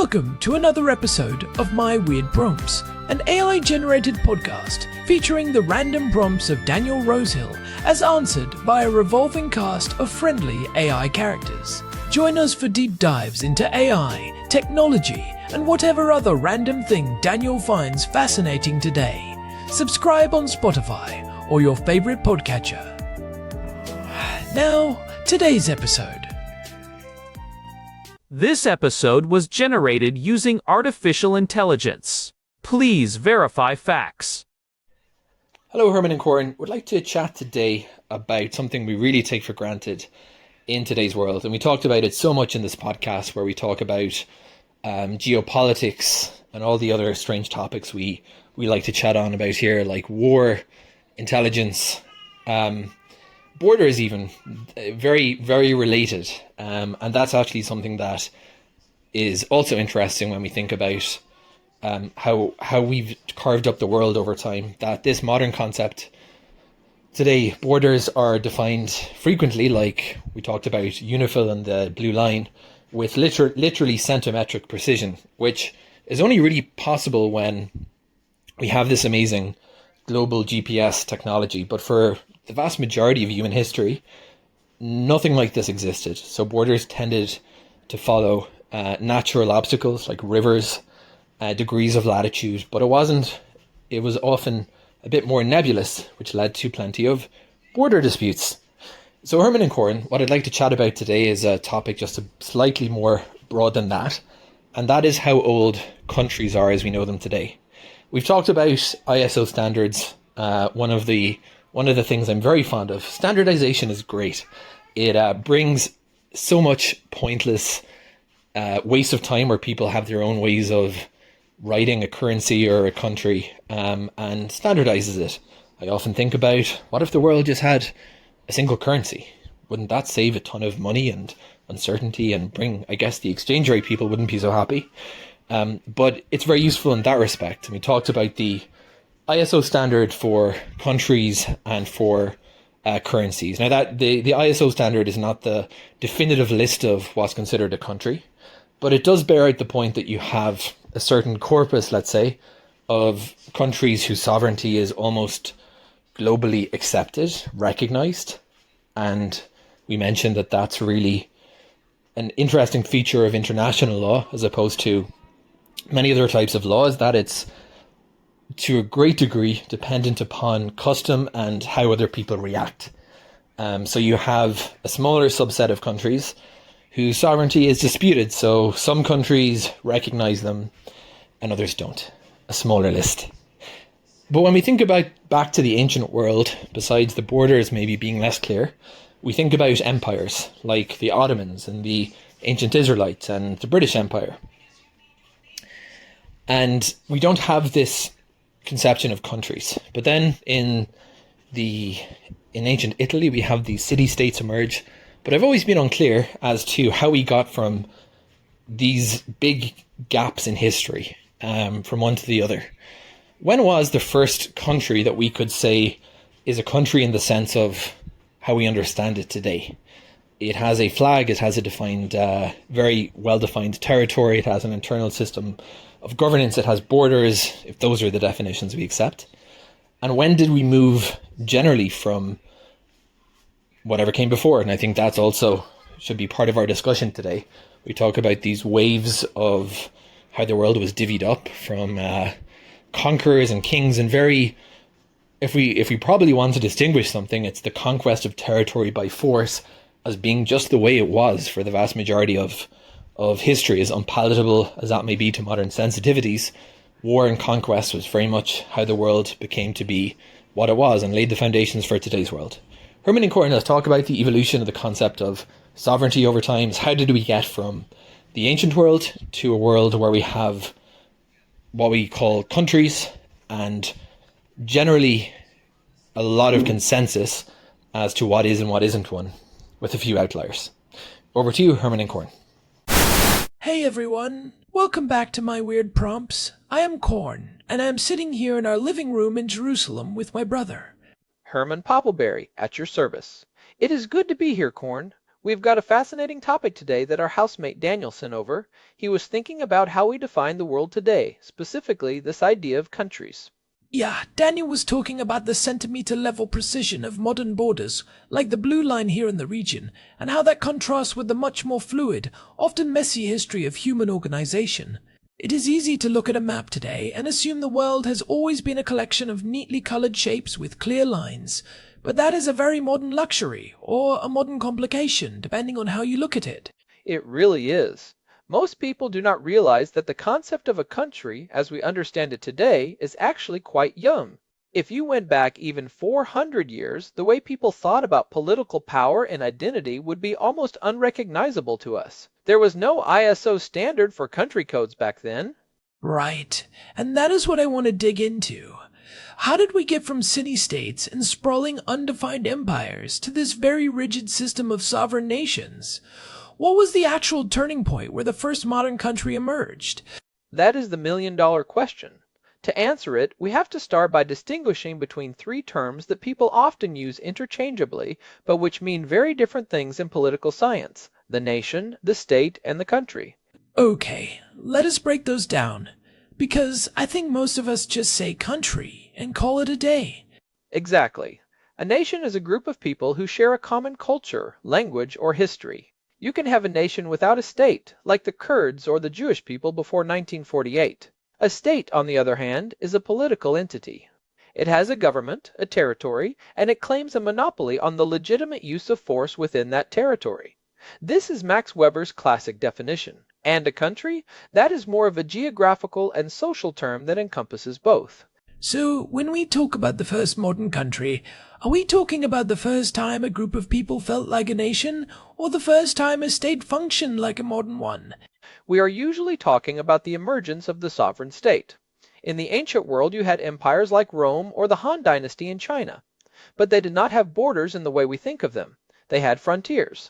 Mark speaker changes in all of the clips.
Speaker 1: Welcome to another episode of My Weird Prompts, an AI-generated podcast featuring the random prompts of Daniel Rosehill as answered by a revolving cast of friendly AI characters. Join us for deep dives into AI, technology, and whatever other random thing Daniel finds fascinating today. Subscribe on Spotify or your favorite podcatcher. Now, today's episode.
Speaker 2: This episode was generated using artificial intelligence. Please verify facts.
Speaker 3: Hello, Herman and Corn. Would like to chat today about something we really take for granted in today's world. And we talked about it so much in this podcast where we talk about geopolitics and all the other strange topics we like to chat on about here, like war, intelligence, borders even, very, very related. And that's actually something that is also interesting when we think about how we've carved up the world over time, that this modern concept today, borders are defined frequently, like we talked about UNIFIL and the blue line, with literally centimetric precision, which is only really possible when we have this amazing global GPS technology. But for the vast majority of human history, nothing like this existed. So borders tended to follow natural obstacles like rivers, degrees of latitude, but it was often a bit more nebulous, which led to plenty of border disputes. So Herman and Corn, what I'd like to chat about today is a topic just slightly more broad than that, and that is how old countries are as we know them today. We've talked about ISO standards, one of the things I'm very fond of. Standardization is great. It brings so much pointless waste of time where people have their own ways of writing a currency or a country, and standardizes it. I often think about, what if the world just had a single currency? Wouldn't that save a ton of money and uncertainty and bring, I guess, the exchange rate people wouldn't be so happy. But it's very useful in that respect. And we talked about the ISO standard for countries and for currencies. Now that the ISO standard is not the definitive list of what's considered a country, but it does bear out the point that you have a certain corpus, let's say, of countries whose sovereignty is almost globally accepted, recognized. And we mentioned that that's really an interesting feature of international law as opposed to many other types of laws, that it's to a great degree dependent upon custom and how other people react. So you have a smaller subset of countries whose sovereignty is disputed. So some countries recognize them and others don't. A smaller list. But when we think about back to the ancient world, besides the borders maybe being less clear, we think about empires like the Ottomans and the ancient Israelites and the British Empire. And we don't have this conception of countries. But then in ancient Italy, we have these city-states emerge. But I've always been unclear as to how we got from these big gaps in history, from one to the other. When was the first country that we could say is a country in the sense of how we understand it today? It has a flag, it has a defined, very well-defined territory, it has an internal system of governance, it has borders, if those are the definitions we accept. And when did we move generally from whatever came before? And I think that's also should be part of our discussion today. We talk about these waves of how the world was divvied up from conquerors and kings, and if we probably want to distinguish something, it's the conquest of territory by force as being just the way it was for the vast majority of history. As unpalatable as that may be to modern sensitivities, war and conquest was very much how the world became to be what it was and laid the foundations for today's world. Herman and Corn, let's talk about the evolution of the concept of sovereignty over time. How did we get from the ancient world to a world where we have what we call countries and generally a lot of consensus as to what is and what isn't one, with a few outliers. Over to you, Herman and Corn.
Speaker 1: Hey everyone, welcome back to My Weird Prompts. I am Corn, and I am sitting here in our living room in Jerusalem with my brother.
Speaker 4: Herman Poppleberry, at your service. It is good to be here, Corn. We've got a fascinating topic today that our housemate Daniel sent over. He was thinking about how we define the world today, specifically this idea of countries.
Speaker 1: Yeah, Daniel was talking about the centimeter level precision of modern borders, like the blue line here in the region, and how that contrasts with the much more fluid, often messy history of human organization. It is easy to look at a map today and assume the world has always been a collection of neatly colored shapes with clear lines, but that is a very modern luxury, or a modern complication, depending on how you look at it.
Speaker 4: It really is. Most people do not realize that the concept of a country, as we understand it today, is actually quite young. If you went back even 400 years, the way people thought about political power and identity would be almost unrecognizable to us. There was no ISO standard for country codes back then.
Speaker 1: Right, and that is what I want to dig into. How did we get from city-states and sprawling undefined empires to this very rigid system of sovereign nations? What was the actual turning point where the first modern country emerged?
Speaker 4: That is the million-dollar question. To answer it, we have to start by distinguishing between three terms that people often use interchangeably, but which mean very different things in political science: the nation, the state, and the country.
Speaker 1: Okay, let us break those down, because I think most of us just say country and call it a day.
Speaker 4: Exactly. A nation is a group of people who share a common culture, language, or history. You can have a nation without a state, like the Kurds or the Jewish people before 1948. A state, on the other hand, is a political entity. It has a government, a territory, and it claims a monopoly on the legitimate use of force within that territory. This is Max Weber's classic definition. And a country? That is more of a geographical and social term that encompasses both.
Speaker 1: So, when we talk about the first modern country, are we talking about the first time a group of people felt like a nation, or the first time a state functioned like a modern one?
Speaker 4: We are usually talking about the emergence of the sovereign state. In the ancient world, you had empires like Rome or the Han Dynasty in China, but they did not have borders in the way we think of them. They had frontiers.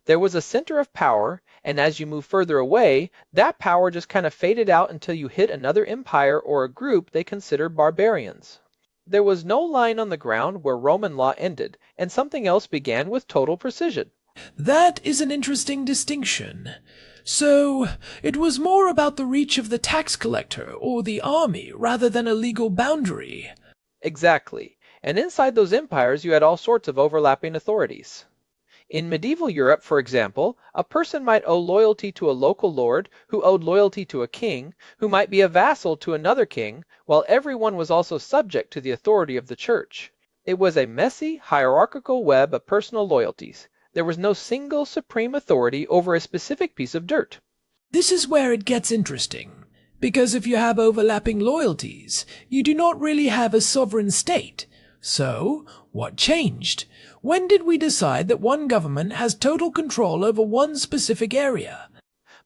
Speaker 4: There was a center of power, and as you move further away, that power just kind of faded out until you hit another empire or a group they considered barbarians. There was no line on the ground where Roman law ended, and something else began with total precision.
Speaker 1: That is an interesting distinction. So, it was more about the reach of the tax collector or the army rather than a legal boundary.
Speaker 4: Exactly. And inside those empires you had all sorts of overlapping authorities. In medieval Europe, for example, a person might owe loyalty to a local lord, who owed loyalty to a king, who might be a vassal to another king, while everyone was also subject to the authority of the church. It was a messy, hierarchical web of personal loyalties. There was no single supreme authority over a specific piece of dirt.
Speaker 1: This is where it gets interesting, because if you have overlapping loyalties, you do not really have a sovereign state. So, what changed? When did we decide that one government has total control over one specific area?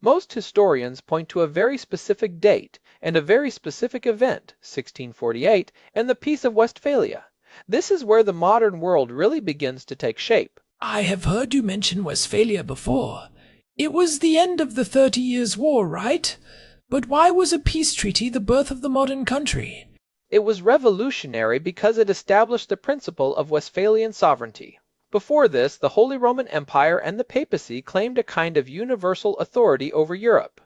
Speaker 4: Most historians point to a very specific date and a very specific event, 1648, and the Peace of Westphalia. This is where the modern world really begins to take shape.
Speaker 1: I have heard you mention Westphalia before. It was the end of the 30 Years' War, right? But why was a peace treaty the birth of the modern country?
Speaker 4: It was revolutionary because it established the principle of Westphalian sovereignty. Before this, the Holy Roman Empire and the papacy claimed a kind of universal authority over Europe.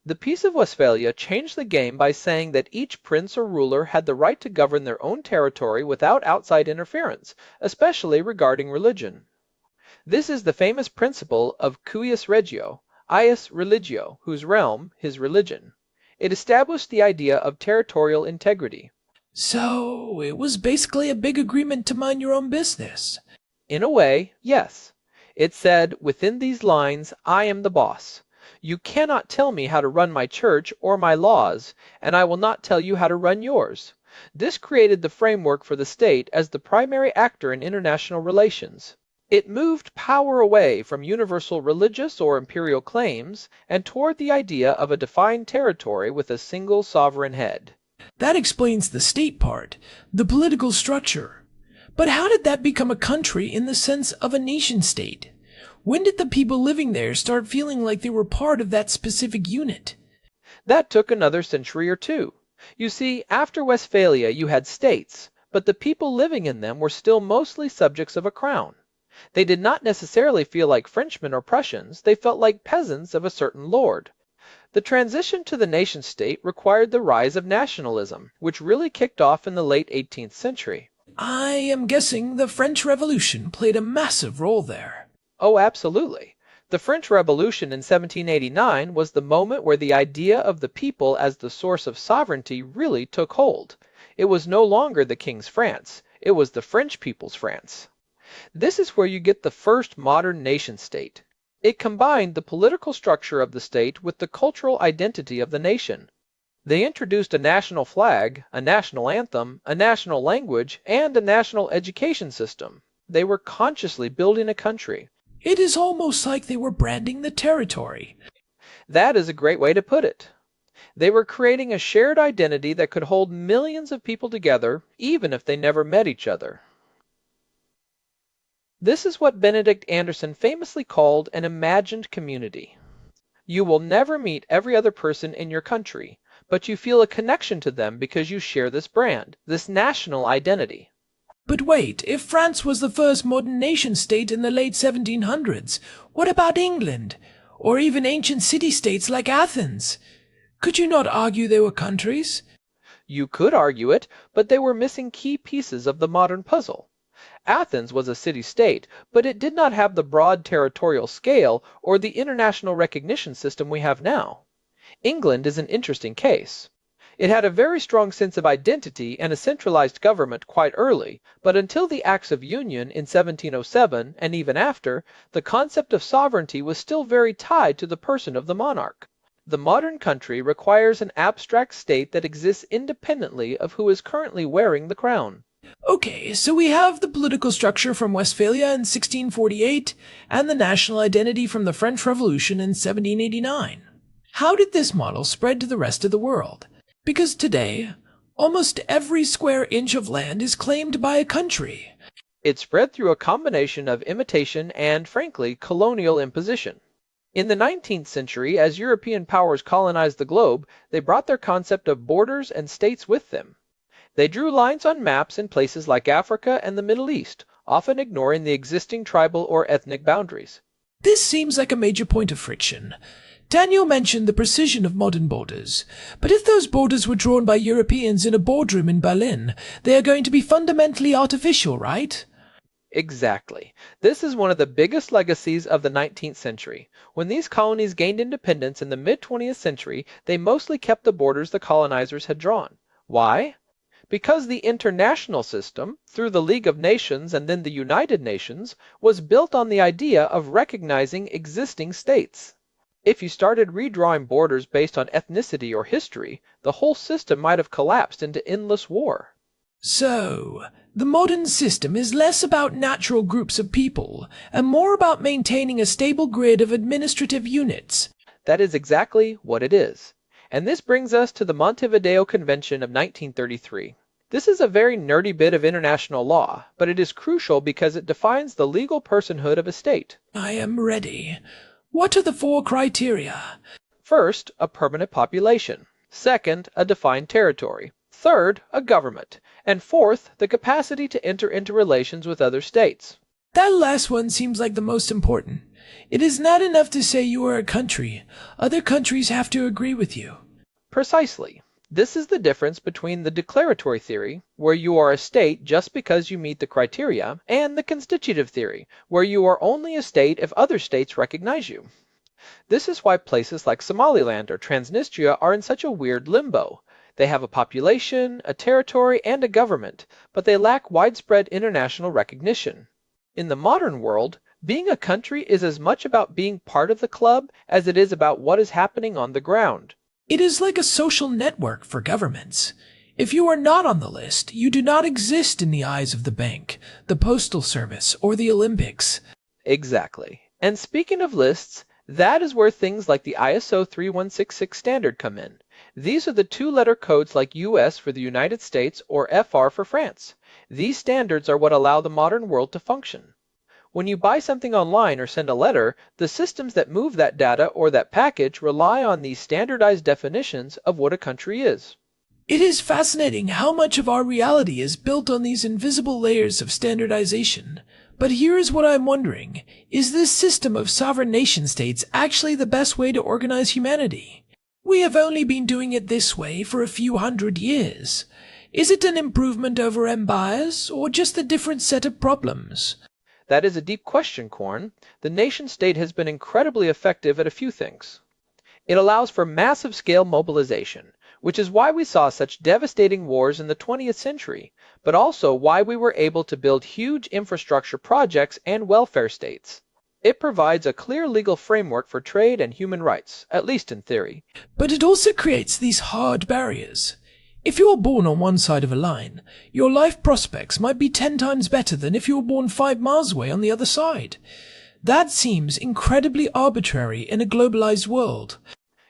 Speaker 4: The Peace of Westphalia changed the game by saying that each prince or ruler had the right to govern their own territory without outside interference, especially regarding religion. This is the famous principle of cuius regio, ius religio, whose realm, his religion. It established the idea of territorial integrity.
Speaker 1: So, it was basically a big agreement to mind your own business.
Speaker 4: In a way, yes. It said, within these lines, I am the boss. You cannot tell me how to run my church or my laws, and I will not tell you how to run yours. This created the framework for the state as the primary actor in international relations. It moved power away from universal religious or imperial claims and toward the idea of a defined territory with a single sovereign head.
Speaker 1: That explains the state part, the political structure. But how did that become a country in the sense of a nation-state? When did the people living there start feeling like they were part of that specific unit?
Speaker 4: That took another century or two. You see, after Westphalia you had states, but the people living in them were still mostly subjects of a crown. They did not necessarily feel like Frenchmen or Prussians, they felt like peasants of a certain lord. The transition to the nation-state required the rise of nationalism, which really kicked off in the late 18th century.
Speaker 1: I am guessing the French Revolution played a massive role there.
Speaker 4: Oh, absolutely. The French Revolution in 1789 was the moment where the idea of the people as the source of sovereignty really took hold. It was no longer the king's France, it was the French people's France. This is where you get the first modern nation-state. It combined the political structure of the state with the cultural identity of the nation. They introduced a national flag, a national anthem, a national language, and a national education system. They were consciously building a country.
Speaker 1: It is almost like they were branding the territory.
Speaker 4: That is a great way to put it. They were creating a shared identity that could hold millions of people together, even if they never met each other. This is what Benedict Anderson famously called an imagined community. You will never meet every other person in your country, but you feel a connection to them because you share this brand, this national identity.
Speaker 1: But wait, if France was the first modern nation-state in the late 1700s, what about England? Or even ancient city-states like Athens? Could you not argue they were countries?
Speaker 4: You could argue it, but they were missing key pieces of the modern puzzle. Athens was a city-state, but it did not have the broad territorial scale or the international recognition system we have now. England is an interesting case. It had a very strong sense of identity and a centralized government quite early, but until the Acts of Union in 1707, and even after, the concept of sovereignty was still very tied to the person of the monarch. The modern country requires an abstract state that exists independently of who is currently wearing the crown.
Speaker 1: Okay, so we have the political structure from Westphalia in 1648 and the national identity from the French Revolution in 1789. How did this model spread to the rest of the world? Because today, almost every square inch of land is claimed by a country.
Speaker 4: It spread through a combination of imitation and, frankly, colonial imposition. In the 19th century, as European powers colonized the globe, they brought their concept of borders and states with them. They drew lines on maps in places like Africa and the Middle East, often ignoring the existing tribal or ethnic boundaries.
Speaker 1: This seems like a major point of friction. Daniel mentioned the precision of modern borders, but if those borders were drawn by Europeans in a boardroom in Berlin, they are going to be fundamentally artificial, right?
Speaker 4: Exactly. This is one of the biggest legacies of the 19th century. When these colonies gained independence in the mid-20th century, they mostly kept the borders the colonizers had drawn. Why? Because the international system, through the League of Nations and then the United Nations, was built on the idea of recognizing existing states. If you started redrawing borders based on ethnicity or history, the whole system might have collapsed into endless war.
Speaker 1: So, the modern system is less about natural groups of people and more about maintaining a stable grid of administrative units.
Speaker 4: That is exactly what it is. And this brings us to the Montevideo Convention of 1933. This is a very nerdy bit of international law, but it is crucial because it defines the legal personhood of a state.
Speaker 1: I am ready. What are the 4 criteria?
Speaker 4: First, a permanent population. Second, a defined territory. Third, a government. And fourth, the capacity to enter into relations with other states.
Speaker 1: That last one seems like the most important. It is not enough to say you are a country. Other countries have to agree with you.
Speaker 4: Precisely. This is the difference between the declaratory theory, where you are a state just because you meet the criteria, and the constitutive theory, where you are only a state if other states recognize you. This is why places like Somaliland or Transnistria are in such a weird limbo. They have a population, a territory, and a government, but they lack widespread international recognition. In the modern world, being a country is as much about being part of the club as it is about what is happening on the ground.
Speaker 1: It is like a social network for governments. If you are not on the list, you do not exist in the eyes of the bank, the postal service, or the Olympics.
Speaker 4: Exactly. And speaking of lists, that is where things like the ISO 3166 standard come in. These are the 2-letter codes like US for the United States or FR for France. These standards are what allow the modern world to function. When you buy something online or send a letter, the systems that move that data or that package rely on these standardized definitions of what a country is.
Speaker 1: It is fascinating how much of our reality is built on these invisible layers of standardization. But here's what I'm wondering. Is this system of sovereign nation-states actually the best way to organize humanity? We have only been doing it this way for a few hundred years. Is it an improvement over empires, or just a different set of problems?
Speaker 4: That is a deep question, Corn. The nation-state has been incredibly effective at a few things. It allows for massive scale mobilization, which is why we saw such devastating wars in the 20th century, but also why we were able to build huge infrastructure projects and welfare states. It provides a clear legal framework for trade and human rights, at least in theory.
Speaker 1: But it also creates these hard barriers. If you are born on one side of a line, your life prospects might be 10 times better than if you were born 5 miles away on the other side. That seems incredibly arbitrary in a globalized world.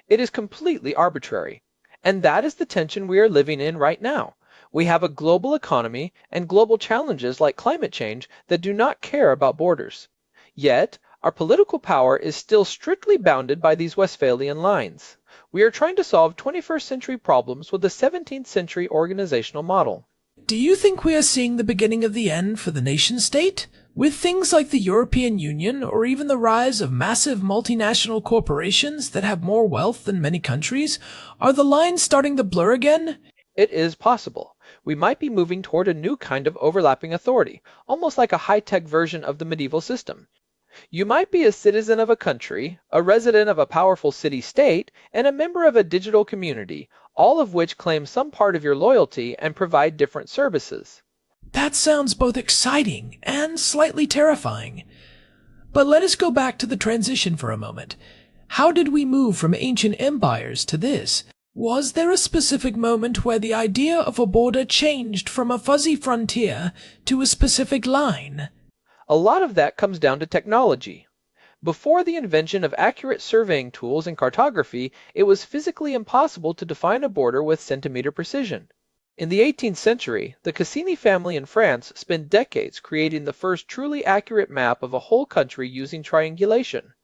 Speaker 4: It is completely arbitrary. And that is the tension we are living in right now. We have a global economy and global challenges like climate change that do not care about borders. Yet, our political power is still strictly bounded by these Westphalian lines. We are trying to solve 21st century problems with a 17th century organizational model.
Speaker 1: Do you think we are seeing the beginning of the end for the nation-state? With things like the European Union or even the rise of massive multinational corporations that have more wealth than many countries, are the lines starting to blur again?
Speaker 4: It is possible. We might be moving toward a new kind of overlapping authority, almost like a high-tech version of the medieval system. You might be a citizen of a country, a resident of a powerful city-state, and a member of a digital community, all of which claim some part of your loyalty and provide different services.
Speaker 1: That sounds both exciting and slightly terrifying. But let us go back to the transition for a moment. How did we move from ancient empires to this? Was there a specific moment where the idea of a border changed from a fuzzy frontier to a specific line?
Speaker 4: A lot of that comes down to technology. Before the invention of accurate surveying tools and cartography, it was physically impossible to define a border with centimeter precision. In the 18th century, the Cassini family in France spent decades creating the first truly accurate map of a whole country using triangulation.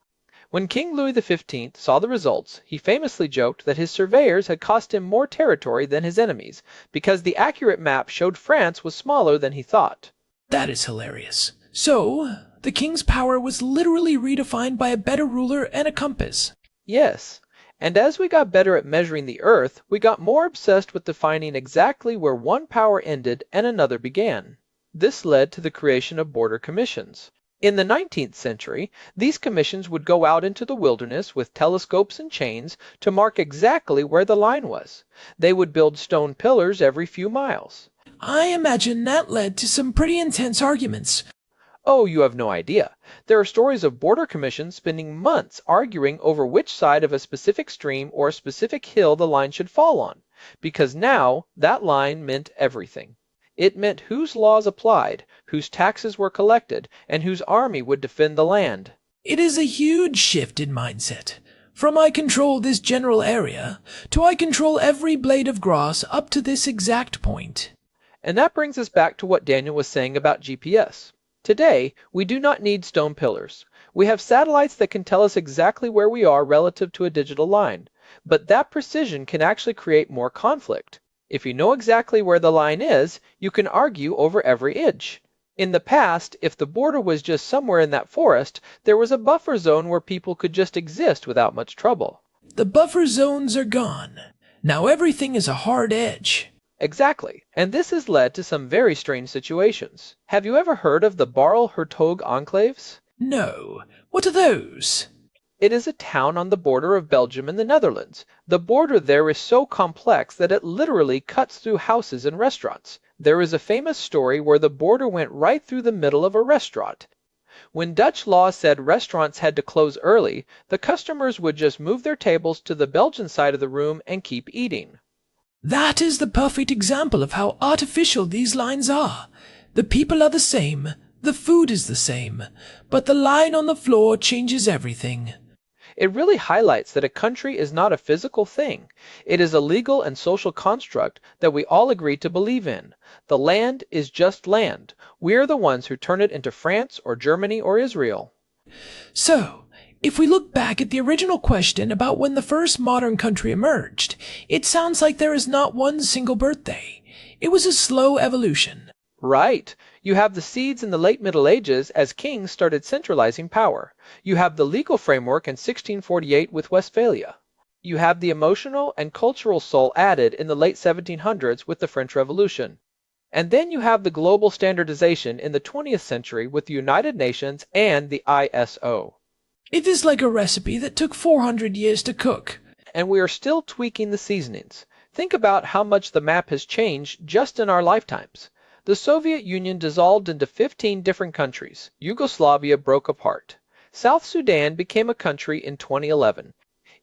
Speaker 4: When King Louis XV saw the results, he famously joked that his surveyors had cost him more territory than his enemies, because the accurate map showed France was smaller than he thought.
Speaker 1: That is hilarious. So, the king's power was literally redefined by a better ruler and a compass.
Speaker 4: Yes, and as we got better at measuring the earth, we got more obsessed with defining exactly where one power ended and another began. This led to the creation of border commissions. In the 19th century, these commissions would go out into the wilderness with telescopes and chains to mark exactly where the line was. They would build stone pillars every few miles.
Speaker 1: I imagine that led to some pretty intense arguments.
Speaker 4: Oh, you have no idea. There are stories of border commissions spending months arguing over which side of a specific stream or a specific hill the line should fall on, because now that line meant everything. It meant whose laws applied, whose taxes were collected, and whose army would defend the land.
Speaker 1: It is a huge shift in mindset. From I control this general area, to I control every blade of grass up to this exact point.
Speaker 4: And that brings us back to what Daniel was saying about GPS. Today, we do not need stone pillars. We have satellites that can tell us exactly where we are relative to a digital line, but that precision can actually create more conflict. If you know exactly where the line is, you can argue over every inch. In the past, if the border was just somewhere in that forest, there was a buffer zone where people could just exist without much trouble.
Speaker 1: The buffer zones are gone. Now everything is a hard edge.
Speaker 4: Exactly, and this has led to some very strange situations. Have you ever heard of the Barl-Hertog enclaves?
Speaker 1: No. What are those?
Speaker 4: It is a town on the border of Belgium and the Netherlands. The border there is so complex that it literally cuts through houses and restaurants. There is a famous story where the border went right through the middle of a restaurant. When Dutch law said restaurants had to close early, the customers would just move their tables to the Belgian side of the room and keep eating.
Speaker 1: That is the perfect example of how artificial these lines are. The people are the same, the food is the same, but the line on the floor changes everything.
Speaker 4: It really highlights that a country is not a physical thing. It is a legal and social construct that we all agree to believe in. The land is just land. We are the ones who turn it into France or Germany or Israel.
Speaker 1: So, if we look back at the original question about when the first modern country emerged, it sounds like there is not one single birthday. It was a slow evolution.
Speaker 4: Right. You have the seeds in the late Middle Ages as kings started centralizing power. You have the legal framework in 1648 with Westphalia. You have the emotional and cultural soul added in the late 1700s with the French Revolution. And then you have the global standardization in the 20th century with the United Nations and the ISO.
Speaker 1: It is like a recipe that took 400 years to cook.
Speaker 4: And we are still tweaking the seasonings. Think about how much the map has changed just in our lifetimes. The Soviet Union dissolved into 15 different countries. Yugoslavia broke apart. South Sudan became a country in 2011.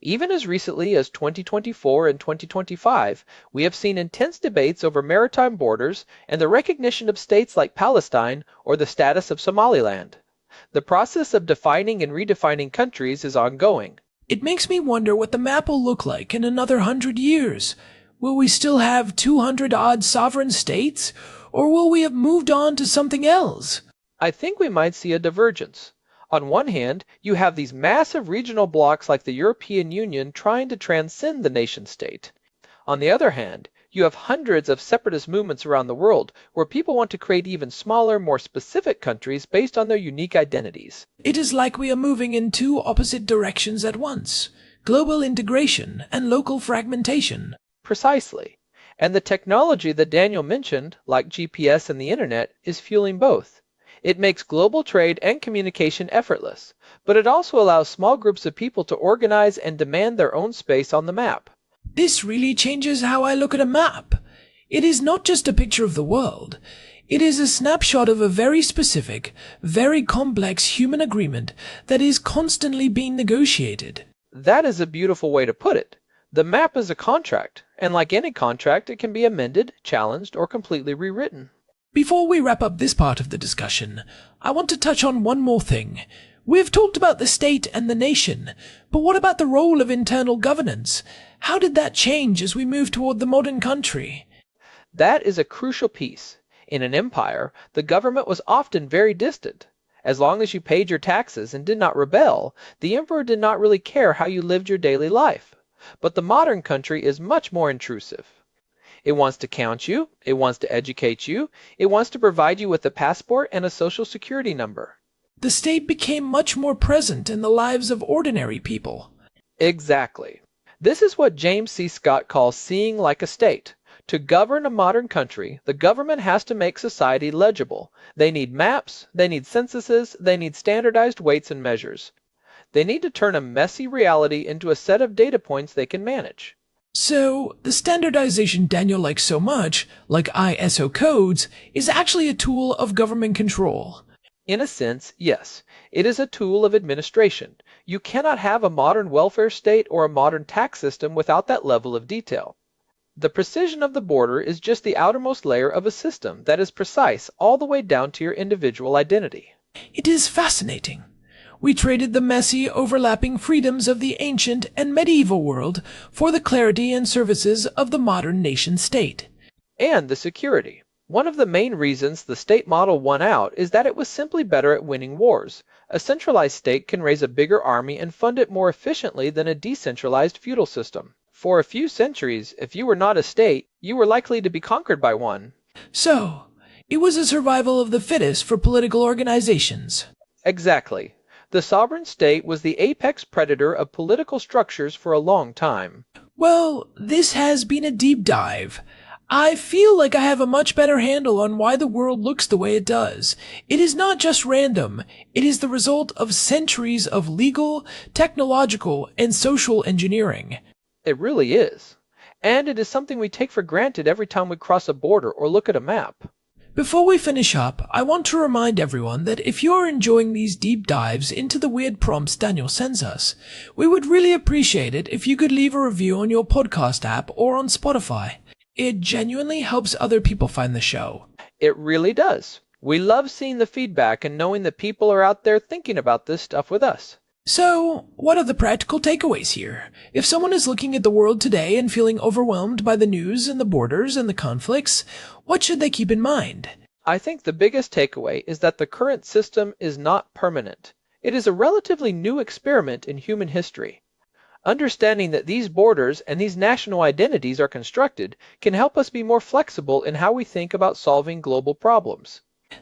Speaker 4: Even as recently as 2024 and 2025, we have seen intense debates over maritime borders and the recognition of states like Palestine or the status of Somaliland. The process of defining and redefining countries is ongoing.
Speaker 1: It makes me wonder what the map will look like in another 100 years. Will we still have 200-odd sovereign states, or will we have moved on to something else?
Speaker 4: I think we might see a divergence. On one hand, you have these massive regional blocs like the European Union trying to transcend the nation-state. On the other hand, you have hundreds of separatist movements around the world where people want to create even smaller, more specific countries based on their unique identities.
Speaker 1: It is like we are moving in two opposite directions at once: global integration and local fragmentation.
Speaker 4: Precisely. And the technology that Daniel mentioned, like GPS and the internet, is fueling both. It makes global trade and communication effortless, but it also allows small groups of people to organize and demand their own space on the map.
Speaker 1: This really changes how I look at a map. It is not just a picture of the world. It is a snapshot of a very specific, very complex human agreement that is constantly being negotiated.
Speaker 4: That is a beautiful way to put it. The map is a contract, and like any contract, it can be amended, challenged, or completely rewritten.
Speaker 1: Before we wrap up this part of the discussion, I want to touch on one more thing. We've talked about the state and the nation, but what about the role of internal governance? How did that change as we move toward the modern country?
Speaker 4: That is a crucial piece. In an empire, the government was often very distant. As long as you paid your taxes and did not rebel, the emperor did not really care how you lived your daily life. But the modern country is much more intrusive. It wants to count you, it wants to educate you, it wants to provide you with a passport and a social security number.
Speaker 1: The state became much more present in the lives of ordinary people.
Speaker 4: Exactly. This is what James C. Scott calls seeing like a state. To govern a modern country, the government has to make society legible. They need maps, they need censuses, they need standardized weights and measures. They need to turn a messy reality into a set of data points they can manage.
Speaker 1: So, the standardization Daniel likes so much, like ISO codes, is actually a tool of government control.
Speaker 4: In a sense, yes. It is a tool of administration. You cannot have a modern welfare state or a modern tax system without that level of detail. The precision of the border is just the outermost layer of a system that is precise all the way down to your individual identity.
Speaker 1: It is fascinating. We traded the messy, overlapping freedoms of the ancient and medieval world for the clarity and services of the modern nation-state.
Speaker 4: And the security. One of the main reasons the state model won out is that it was simply better at winning wars. A centralized state can raise a bigger army and fund it more efficiently than a decentralized feudal system. For a few centuries, if you were not a state, you were likely to be conquered by one.
Speaker 1: So, it was a survival of the fittest for political organizations.
Speaker 4: Exactly. The sovereign state was the apex predator of political structures for a long time.
Speaker 1: Well, this has been a deep dive. I feel like I have a much better handle on why the world looks the way it does. It is not just random. It is the result of centuries of legal, technological, and social engineering.
Speaker 4: It really is. And it is something we take for granted every time we cross a border or look at a map.
Speaker 1: Before we finish up, I want to remind everyone that if you're enjoying these deep dives into the weird prompts Daniel sends us, we would really appreciate it if you could leave a review on your podcast app or on Spotify. It genuinely helps other people find the show.
Speaker 4: It really does. We love seeing the feedback and knowing that people are out there thinking about this stuff with us.
Speaker 1: So, what are the practical takeaways here? If someone is looking at the world today and feeling overwhelmed by the news and the borders and the conflicts, what should they keep in mind?
Speaker 4: I think the biggest takeaway is that the current system is not permanent. It is a relatively new experiment in human history. Understanding that these borders and these national identities are constructed can help us be more flexible in how we think about solving global problems.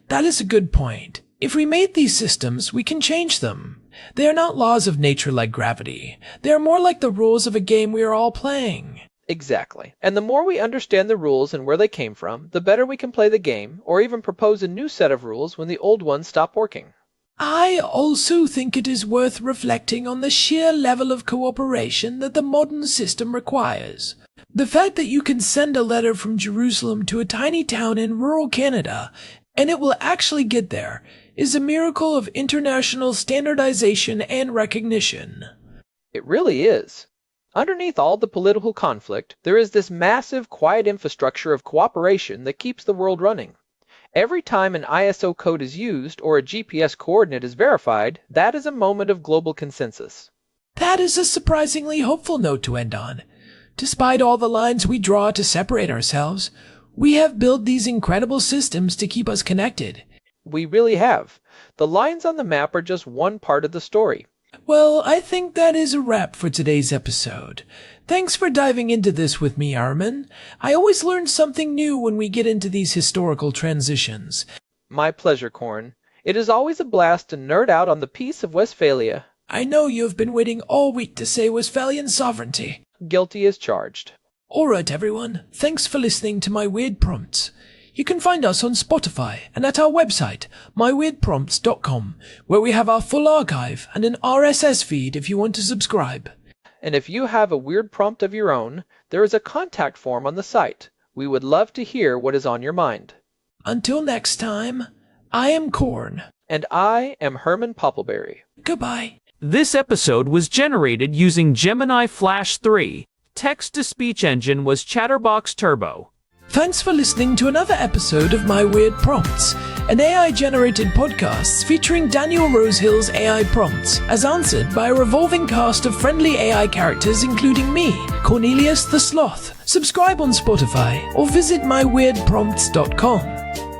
Speaker 1: That is a good point. If we made these systems, we can change them. They are not laws of nature like gravity. They are more like the rules of a game we are all playing.
Speaker 4: Exactly. And the more we understand the rules and where they came from, the better we can play the game, or even propose a new set of rules when the old ones stop working.
Speaker 1: I also think it is worth reflecting on the sheer level of cooperation that the modern system requires. The fact that you can send a letter from Jerusalem to a tiny town in rural Canada, and it will actually get there, is a miracle of international standardization and recognition.
Speaker 4: It really is. Underneath all the political conflict, there is this massive, quiet infrastructure of cooperation that keeps the world running. Every time an ISO code is used or a GPS coordinate is verified, that is a moment of global consensus.
Speaker 1: That is a surprisingly hopeful note to end on. Despite all the lines we draw to separate ourselves, we have built these incredible systems to keep us connected.
Speaker 4: We really have. The lines on the map are just one part of the story.
Speaker 1: Well, I think that is a wrap for today's episode. Thanks for diving into this with me, Herman. I always learn something new when we get into these historical transitions.
Speaker 4: My pleasure, Corn. It is always a blast to nerd out on the Peace of Westphalia.
Speaker 1: I know you have been waiting all week to say Westphalian sovereignty.
Speaker 4: Guilty as charged.
Speaker 1: Alright, everyone. Thanks for listening to my weird prompts. You can find us on Spotify and at our website, myweirdprompts.com, where we have our full archive and an RSS feed if you want to subscribe.
Speaker 4: And if you have a weird prompt of your own, there is a contact form on the site. We would love to hear what is on your mind.
Speaker 1: Until next time, I am Corn.
Speaker 4: And I am Herman Poppleberry.
Speaker 1: Goodbye.
Speaker 2: This episode was generated using Gemini Flash 3. Text-to-speech engine was Chatterbox Turbo.
Speaker 1: Thanks for listening to another episode of My Weird Prompts, an AI-generated podcast featuring Daniel Rosehill's AI prompts as answered by a revolving cast of friendly AI characters including me, Cornelius the Sloth. Subscribe on Spotify or visit myweirdprompts.com.